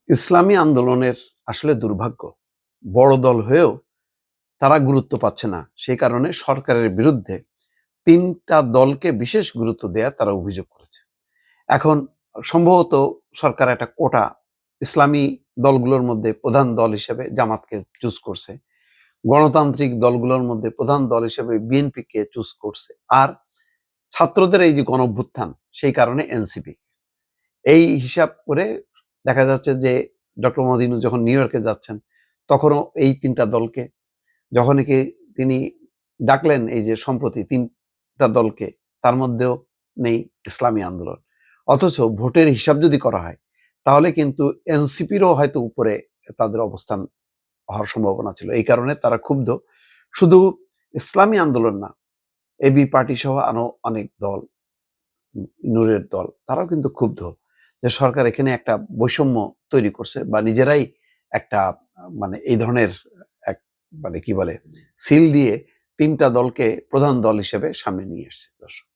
ইসলামী আন্দোলনের আসলে দুর্ভাগ্য। বড় দল হয়েও তারা গুরুত্ব পাচ্ছে না। সেই কারণে সরকারের বিরুদ্ধে ৩ টা দলকে বিশেষ গুরুত্ব দেয়ার তারা অভিযোগ করেছে। এখন সম্ভবত সরকার একটা কোটা ইসলামী দলগুলোর মধ্যে প্রধান দল হিসেবে জামাতকে চুজ করছে। গণতান্ত্রিক দলগুলোর মধ্যে প্রধান দল হিসেবে বিএনপিকে চুজ করছে। আর ছাত্রদের এই যে গণঅভ্যুত্থান সেই কারণে এনসিপি। এই হিসাব করে দেখা যাচ্ছে যে ডক্টর মোহাম্মদ ইউনূস যখন নিউ ইয়র্কে যাচ্ছেন তখনও এই ৩ টা দলকে যখন কি তিনি ডাকলেন এই যে সম্প্রতি ৩ টা দলকে তার মধ্যেও নেই ইসলামী আন্দোলন। অথচ ভোটের হিসাব যদি করা হয় তাহলে কিন্তু এনসিপিরও হয়তো উপরে তাদের অবস্থান হওয়ার সম্ভাবনা ছিল। এই কারণে তারা ক্ষুব্ধ। শুধু ইসলামী আন্দোলন না, এবি পার্টি সহ আরো অনেক দল, নূরের দল তারাও কিন্তু ক্ষুব্ধ যে সরকার এখানে একটা বৈষম্য তৈরি করছে বা নিজেরাই একটা মানে এই ধরনের এক মানে কি বলে সিল দিয়ে ৩ টা দলকে প্রধান দল হিসেবে সামনে নিয়ে এসছে। দর্শক